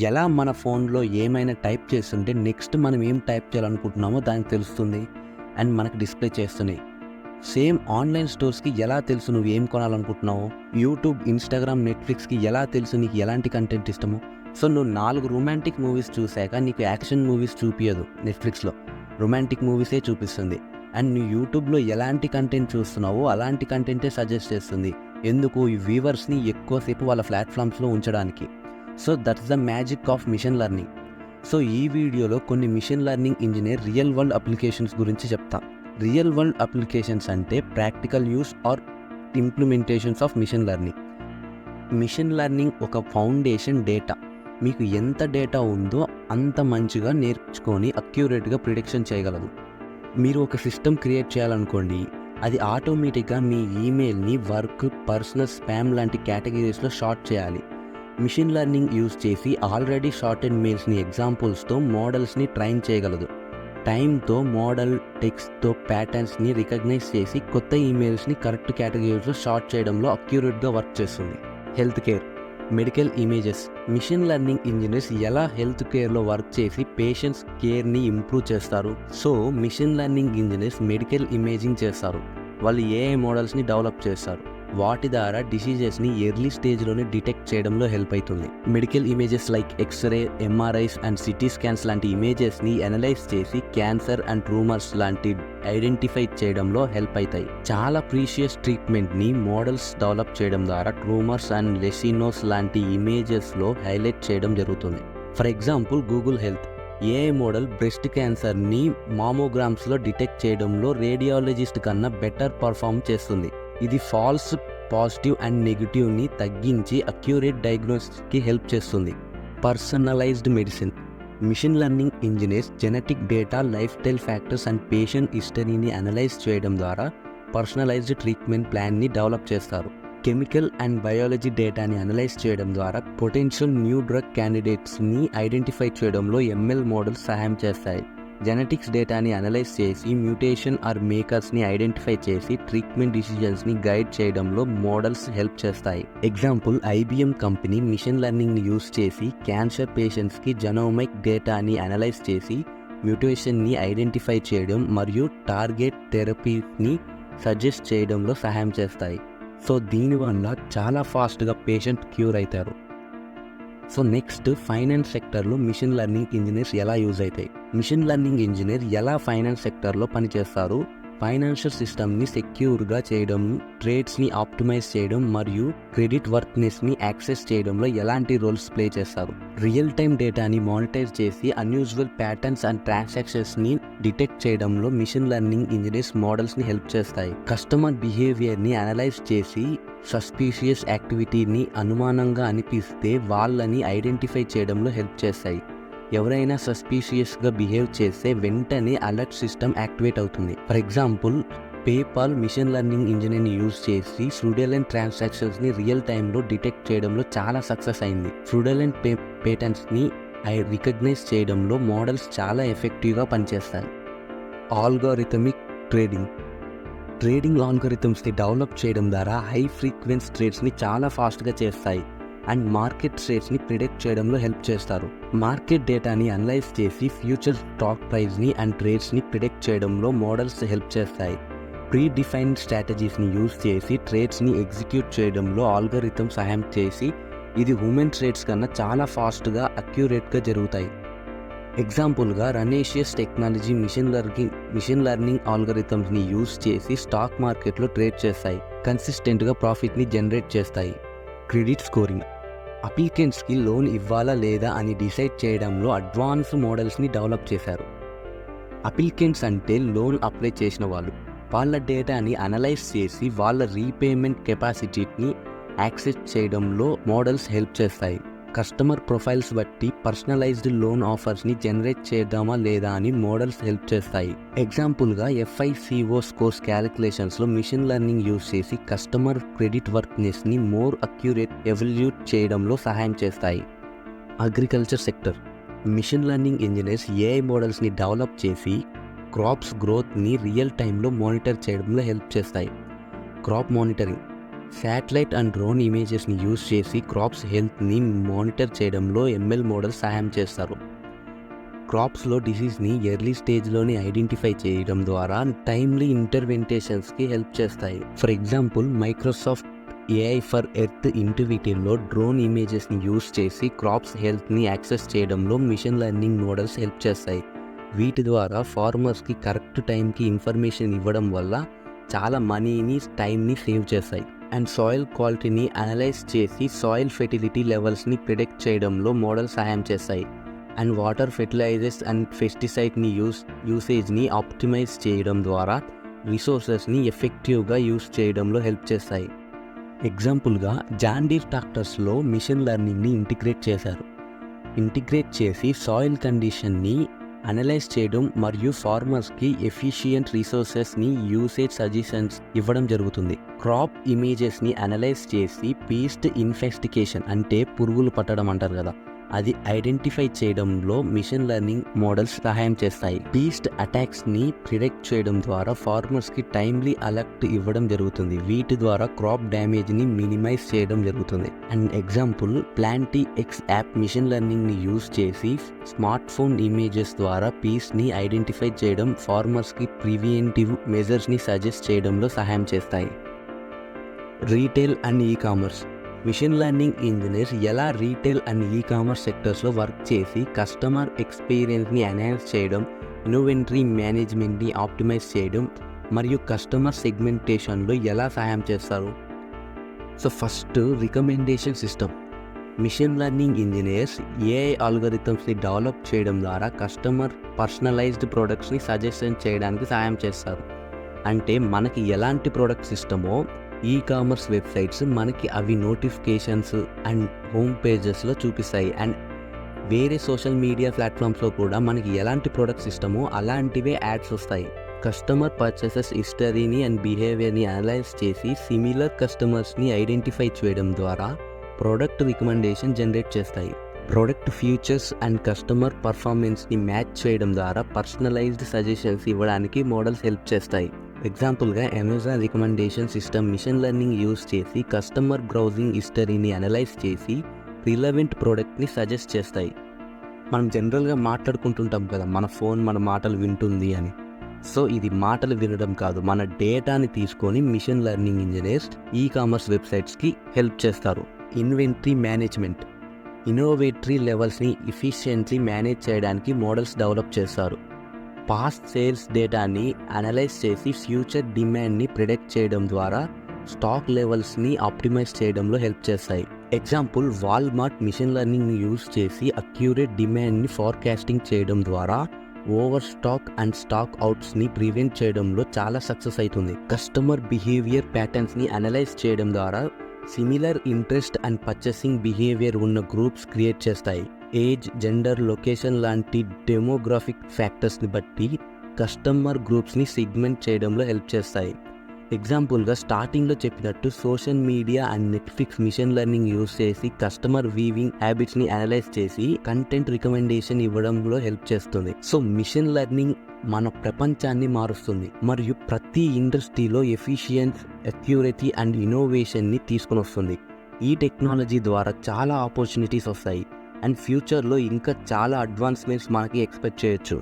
ఎలా మన ఫోన్లో ఏమైనా టైప్ చేస్తుంటే నెక్స్ట్ మనం ఏం టైప్ చేయాలనుకుంటున్నామో దానికి తెలుస్తుంది అండ్ మనకు డిస్ప్లే చేస్తున్నాయి. సేమ్ ఆన్లైన్ స్టోర్స్కి ఎలా తెలుసు నువ్వు ఏం కొనాలనుకుంటున్నావో, యూట్యూబ్, ఇన్స్టాగ్రామ్, నెట్ఫ్లిక్స్కి ఎలా తెలుసు నీకు ఎలాంటి కంటెంట్ ఇష్టమో. సో నువ్వు 4 రొమాంటిక్ మూవీస్ చూశాక నీకు యాక్షన్ మూవీస్ చూపించదు నెట్ఫ్లిక్స్లో, రొమాంటిక్ మూవీసే చూపిస్తుంది. అండ్ నువ్వు యూట్యూబ్లో ఎలాంటి కంటెంట్ చూస్తున్నావో అలాంటి కంటెంటే సజెస్ట్ చేస్తుంది. ఎందుకు? ఈ వ్యూవర్స్ని ఎక్కువసేపు వాళ్ళ ప్లాట్ఫామ్స్లో ఉంచడానికి. So that's the magic of machine learning. So ఈ వీడియోలో కొన్ని machine learning engineer real world applications గురించి చెప్తా. రియల్ వరల్డ్ అప్లికేషన్స్ అంటే practical use or implementations of machine learning. Machine learning ఒక ఫౌండేషన్ డేటా. మీకు ఎంత డేటా ఉందో అంత మంచిగా నేర్చుకొని అక్యురేట్గా ప్రిడిక్షన్ చేయగలదు. మీరు ఒక సిస్టమ్ క్రియేట్ చేయాలనుకోండి, అది ఆటోమేటిక్గా మీ ఈమెయిల్ని వర్క్, పర్సనల్, స్పామ్ లాంటి కేటగిరీస్లో షార్ట్ చేయాలి. మిషన్ లెర్నింగ్ యూజ్ చేసి ఆల్రెడీ షార్టెడ్ మెయిల్స్ని ఎగ్జాంపుల్స్తో మోడల్స్ని ట్రైన్ చేయగలదు. టైంతో మోడల్ టెక్స్ట్తో ప్యాటర్న్స్ని రికగ్నైజ్ చేసి కొత్త ఈమెయిల్స్ని కరెక్ట్ కేటగిరీస్లో షార్ట్ చేయడంలో అక్యురేట్గా వర్క్ చేస్తుంది. Health care, medical images. Machine learning engineers ఎలా హెల్త్ కేర్లో వర్క్ చేసి పేషెంట్స్ కేర్ని ఇంప్రూవ్ చేస్తారు? So machine learning engineers medical imaging చేస్తారు. వాళ్ళు ఏఐ మోడల్స్ని డెవలప్ చేస్తారు. వాటి ద్వారా డిసీజెస్ని ఎర్లీ స్టేజ్లోనే డిటెక్ట్ చేయడంలో హెల్ప్ అవుతుంది. Medical images like x-ray, MRIs and CT scans లాంటి ఇమేజెస్ని అనలైజ్ చేసి క్యాన్సర్ అండ్ ట్యూమర్స్ లాంటి ఐడెంటిఫై చేయడంలో హెల్ప్ అవుతాయి. చాలా ప్రీషియస్ ట్రీట్మెంట్ని మోడల్స్ డెవలప్ చేయడం ద్వారా ట్యూమర్స్ అండ్ లెసినోస్ లాంటి ఇమేజెస్లో హైలైట్ చేయడం జరుగుతుంది. For example Google health AI model breast క్యాన్సర్ని మామోగ్రామ్స్లో డిటెక్ట్ చేయడంలో రేడియాలజిస్ట్ కన్నా బెటర్ పర్ఫామ్ చేస్తుంది. ఇది ఫాల్స్ పాజిటివ్ అండ్ నెగిటివ్ని తగ్గించి అక్యురేట్ డయాగ్నోసిస్కి హెల్ప్ చేస్తుంది. Personalised medicine. Machine learning engineers genetic data, lifestyle factors and patient హిస్టరీని అనలైజ్ చేయడం ద్వారా పర్సనలైజ్డ్ ట్రీట్మెంట్ ప్లాన్ని డెవలప్ చేస్తారు. కెమికల్ అండ్ బయాలజీ డేటాని అనలైజ్ చేయడం ద్వారా పొటెన్షియల్ న్యూ డ్రగ్ క్యాండిడేట్స్ని ఐడెంటిఫై చేయడంలో ఎంఎల్ మోడల్స్ సహాయం చేస్తాయి. జెనెటిక్స్ డేటాని అనలైజ్ చేసి మ్యూటేషన్ ఆర్ మేకర్స్ని ఐడెంటిఫై చేసి ట్రీట్మెంట్ డిసిజన్స్ని గైడ్ చేయడంలో మోడల్స్ హెల్ప్ చేస్తాయి. ఎగ్జాంపుల్ ఐబిఎం కంపెనీ మిషన్ లెర్నింగ్ని యూజ్ చేసి క్యాన్సర్ పేషెంట్స్కి జెనోమిక్ డేటాని అనలైజ్ చేసి మ్యూటేషన్ని ఐడెంటిఫై చేయడం మరియు టార్గెట్ థెరపీని సజెస్ట్ చేయడంలో సహాయం చేస్తాయి. సో దీనివల్ల చాలా ఫాస్ట్గా పేషెంట్ క్యూర్ అవుతారు. సో నెక్స్ట్, ఫైనాన్స్ సెక్టర్లో మిషన్ లెర్నింగ్ ఇంజనీర్స్ ఎలా యూజ్ అవుతాయి? మిషన్ లెర్నింగ్ ఇంజనీర్ ఎలా ఫైనాన్స్ సెక్టర్లో పనిచేస్తారు? ఫైనాన్షియల్ సిస్టమ్ని సెక్యూర్గా చేయడం, ట్రేడ్స్ని ఆప్టిమైజ్ చేయడం మరియు క్రెడిట్ వర్త్నెస్ని యాక్సెస్ చేయడంలో ఎలాంటి రోల్స్ ప్లే చేస్తారు? రియల్ టైమ్ డేటాని మానిటైజ్ చేసి అన్యూజువల్ ప్యాటర్న్స్ అండ్ ట్రాన్సాక్షన్స్ని డిటెక్ట్ చేయడంలో మిషన్ లెర్నింగ్ ఇంజనీర్స్ మోడల్స్ని హెల్ప్ చేస్తాయి. కస్టమర్ బిహేవియర్ని అనలైజ్ చేసి సస్పీషియస్ యాక్టివిటీని అనుమానంగా అనిపిస్తే వాళ్ళని ఐడెంటిఫై చేయడంలో హెల్ప్ చేస్తాయి. ఎవరైనా సస్పీషియస్గా బిహేవ్ చేస్తే వెంటనే అలర్ట్ సిస్టమ్ యాక్టివేట్ అవుతుంది. For example PayPal machine learning ఇంజనీర్ని యూజ్ చేసి ఫ్రాడులెంట్ ట్రాన్సాక్షన్స్ని రియల్ టైంలో డిటెక్ట్ చేయడంలో చాలా సక్సెస్ అయింది. ఫ్రాడులెంట్ పేటర్న్స్ని రికగ్నైజ్ చేయడంలో మోడల్స్ చాలా ఎఫెక్టివ్గా పనిచేస్తాయి. ఆల్గోరిథమిక్ ట్రేడింగ్ ఆల్గోరిథమ్స్ని డెవలప్ చేయడం ద్వారా హై ఫ్రీక్వెన్సీ ట్రేడ్స్ని చాలా ఫాస్ట్గా చేస్తాయి అండ్ మార్కెట్ ట్రేడ్స్ని ప్రిడిక్ట్ చేయడంలో హెల్ప్ చేస్తారు. మార్కెట్ డేటాని అనలైజ్ చేసి ఫ్యూచర్ స్టాక్ ప్రైస్ని అండ్ ట్రేడ్స్ని ప్రిడిక్ట్ చేయడంలో మోడల్స్ హెల్ప్ చేస్తాయి. ప్రీ డిఫైన్డ్ స్ట్రాటజీస్ని యూజ్ చేసి ట్రేడ్స్ని ఎగ్జిక్యూట్ చేయడంలో ఆల్గోరిథమ్ సహాయం చేసి ఇది హ్యూమన్ ట్రేడ్స్ కన్నా చాలా ఫాస్ట్గా, అక్యురేట్గా జరుగుతాయి. ఎగ్జాంపుల్గా రనేషియస్ టెక్నాలజీ మిషన్ లెర్నింగ్ ఆల్గోరిథమ్స్ని యూజ్ చేసి స్టాక్ మార్కెట్లో ట్రేడ్ చేస్తాయి, కన్సిస్టెంట్గా ప్రాఫిట్ని జనరేట్ చేస్తాయి. Credit scoring. అప్లికెంట్స్కి లోన్ ఇవ్వాలా లేదా అని డిసైడ్ చేయడంలో అడ్వాన్స్ మోడల్స్ని డెవలప్ చేశారు. అప్లికెంట్స్ అంటే లోన్ అప్లై చేసిన వాళ్ళు. వాళ్ళ డేటాని అనలైజ్ చేసి వాళ్ళ రీపేమెంట్ కెపాసిటీని యాక్సెస్ చేయడంలో మోడల్స్ హెల్ప్ చేస్తాయి. కస్టమర్ ప్రొఫైల్స్ బట్టి పర్సనలైజ్డ్ లోన్ ఆఫర్స్ని జనరేట్ చేద్దామా లేదా అని మోడల్స్ హెల్ప్ చేస్తాయి. ఎగ్జాంపుల్గా FICO స్కోర్స్ క్యాలిక్యులేషన్స్లో మిషన్ లెర్నింగ్ యూజ్ చేసి కస్టమర్ క్రెడిట్ వర్త్నెస్ని మోర్ అక్యురేట్ ఎవాల్యుయేట్ చేయడంలో సహాయం చేస్తాయి. Agriculture sector. Machine learning engineers AI మోడల్స్ని డెవలప్ చేసి క్రాప్స్ గ్రోత్ని రియల్ టైంలో మానిటర్ చేయడంలో హెల్ప్ చేస్తాయి. Crop monitoring. Satellite and drone ఇమేజెస్ని యూజ్ చేసి క్రాప్స్ హెల్త్ని మానిటర్ చేయడంలో ఎంఎల్ మోడల్స్ సహాయం చేస్తారు. క్రాప్స్లో డిసీజ్ని ఎర్లీ స్టేజ్లోనే ఐడెంటిఫై చేయడం ద్వారా టైమ్లీ ఇంటర్వెంటేషన్స్కి హెల్ప్ చేస్తాయి. For example, Microsoft AI for Earth ఇంటివిటీలో డ్రోన్ ఇమేజెస్ని యూజ్ చేసి క్రాప్స్ హెల్త్ని యాక్సెస్ చేయడంలో మిషన్ లెర్నింగ్ మోడల్స్ హెల్ప్ చేస్తాయి. వీటి ద్వారా ఫార్మర్స్కి కరెక్ట్ టైంకి ఇన్ఫర్మేషన్ ఇవ్వడం వల్ల చాలా మనీని, టైంని సేవ్ చేస్తాయి. అండ్ సాయిల్ క్వాలిటీని అనలైజ్ చేసి సాయిల్ ఫెర్టిలిటీ లెవెల్స్ని ప్రిడిక్ట్ చేయడంలో మోడల్స్ సహాయం చేస్తాయి. అండ్ వాటర్, ఫెర్టిలైజర్స్ అండ్ పెస్టిసైడ్ని యూసేజ్ని ఆప్టిమైజ్ చేయడం ద్వారా రిసోర్సెస్ని ఎఫెక్టివ్గా యూజ్ చేయడంలో హెల్ప్ చేస్తాయి. ఎగ్జాంపుల్గా జాన్ డీర్ ట్రాక్టర్స్లో మిషన్ లెర్నింగ్ని ఇంటిగ్రేట్ చేసి సాయిల్ కండిషన్ని అనలైజ్ చేయడం మరియు ఫార్మర్స్కి ఎఫిషియంట్ రిసోర్సెస్ని యూసేజ్ సజెషన్స్ ఇవ్వడం జరుగుతుంది. క్రాప్ ఇమేజెస్ని అనలైజ్ చేసి పీస్ట్ ఇన్వెస్టిగేషన్, అంటే పురుగులు పట్టడం అంటారు కదా, అది ఐడెంటిఫై చేయడంలో మిషన్ లెర్నింగ్ మోడల్స్ సహాయం చేస్తాయి. పీస్ట్ అటాక్స్ని ప్రిడిక్ట్ చేయడం ద్వారా ఫార్మర్స్కి టైమ్లీ అలర్ట్ ఇవ్వడం జరుగుతుంది. వీటి ద్వారా క్రాప్ డ్యామేజ్ని మినిమైజ్ చేయడం జరుగుతుంది. And example, Plantix app machine లెర్నింగ్ని యూజ్ చేసి స్మార్ట్ ఫోన్ ఇమేజెస్ ద్వారా పీస్ట్ని ఐడెంటిఫై చేయడం, ఫార్మర్స్కి ప్రివెంటివ్ మెజర్స్ని సజెస్ట్ చేయడంలో సహాయం చేస్తాయి. Retail and e-commerce. Machine learning engineers ఎలా రీటైల్ అండ్ ఈ-కామర్స్ సెక్టర్స్లో వర్క్ చేసి కస్టమర్ ఎక్స్పీరియన్స్ని ఎన్హాన్స్ చేయడం, ఇన్వెంటరీ మేనేజ్మెంట్ని ఆప్టిమైజ్ చేయడం మరియు కస్టమర్ సెగ్మెంటేషన్లో ఎలా సహాయం చేస్తారు? So first, recommendation system. Machine learning engineers AI ఆల్గోరిథమ్స్ని డెవలప్ చేయడం ద్వారా కస్టమర్ పర్సనలైజ్డ్ ప్రొడక్ట్స్ని సజెషన్ చేయడానికి సహాయం చేస్తారు. అంటే మనకి ఎలాంటి ప్రొడక్ట్స్ ఇష్టమో ఈ-కామర్స్ వెబ్సైట్స్ మనకి అవి నోటిఫికేషన్స్ అండ్ హోమ్ పేజెస్లో చూపిస్తాయి. అండ్ వేరే సోషల్ మీడియా ప్లాట్ఫామ్స్లో కూడా మనకి ఎలాంటి ప్రొడక్ట్స్ ఇష్టమో అలాంటివే యాడ్స్ వస్తాయి. కస్టమర్ పర్చేసెస్ హిస్టరీని అండ్ బిహేవియర్ని అనలైజ్ చేసి సిమిలర్ కస్టమర్స్ని ఐడెంటిఫై చేయడం ద్వారా ప్రోడక్ట్ రికమెండేషన్ జనరేట్ చేస్తాయి. ప్రోడక్ట్ ఫీచర్స్ అండ్ కస్టమర్ పర్ఫార్మెన్స్ని మ్యాచ్ చేయడం ద్వారా పర్సనలైజ్డ్ సజెషన్స్ ఇవ్వడానికి మోడల్స్ హెల్ప్ చేస్తాయి. ఎగ్జాంపుల్గా, Amazon recommendation system machine learning use చేసి కస్టమర్ బ్రౌజింగ్ హిస్టరీని అనలైజ్ చేసి రిలవెంట్ ప్రోడక్ట్ని సజెస్ట్ చేస్తాయి. మనం జనరల్గా మాట్లాడుకుంటుంటాం కదా, మన ఫోన్ మన మాటలు వింటుంది అని. సో ఇది మాటలు వినడం కాదు, మన డేటాని తీసుకొని మిషన్ లెర్నింగ్ ఇంజనీర్స్ ఈ-కామర్స్ వెబ్సైట్స్కి హెల్ప్ చేస్తారు. Inventory management. ఇన్నోవేటరీ లెవెల్స్ని ఎఫిషియెంట్లీ మేనేజ్ చేయడానికి మోడల్స్ డెవలప్ చేస్తారు. పాస్ట్ సేల్స్ డేటాని అనలైజ్ చేసి ఫ్యూచర్ డిమాండ్ని ప్రిడిక్ట్ చేయడం ద్వారా స్టాక్ లెవెల్స్ని ఆప్టిమైజ్ చేయడంలో హెల్ప్ చేస్తాయి. ఎగ్జాంపుల్, వాల్మార్ట్ మిషన్ లెర్నింగ్ని యూజ్ చేసి అక్యురేట్ డిమాండ్ని ఫోర్కాస్టింగ్ చేయడం ద్వారా ఓవర్ స్టాక్ అండ్ స్టాక్ అవుట్స్ని ప్రివెంట్ చేయడంలో చాలా సక్సెస్ అవుతుంది. కస్టమర్ బిహేవియర్ ప్యాటర్న్స్ని అనలైజ్ చేయడం ద్వారా similar interest and purchasing behaviour ఉన్న గ్రూప్స్ క్రియేట్ చేస్తాయి. ఏజ్, జెండర్, లొకేషన్ లాంటి డెమోగ్రాఫిక్ ఫ్యాక్టర్స్ని బట్టి కస్టమర్ గ్రూప్స్ని సెగ్మెంట్ చేయడంలో హెల్ప్ చేస్తాయి. ఎగ్జాంపుల్గా, స్టార్టింగ్లో చెప్పినట్టు social media and Netflix machine learning use చేసి కస్టమర్ వీవింగ్ హ్యాబిట్స్ని అనలైజ్ చేసి కంటెంట్ రికమెండేషన్ ఇవ్వడంలో హెల్ప్ చేస్తుంది. సో మిషన్ లెర్నింగ్ మన ప్రపంచాన్ని మారుస్తుంది మరియు ప్రతి ఇండస్ట్రీలో ఎఫిషియన్స్, అక్యురసీ అండ్ ఇన్నోవేషన్ని తీసుకొని వస్తుంది. ఈ టెక్నాలజీ ద్వారా చాలా ఆపర్చునిటీస్ వస్తాయి అండ్ ఫ్యూచర్లో ఇంకా చాలా అడ్వాన్స్మెంట్స్ మనకి ఎక్స్పెక్ట్ చేయొచ్చు.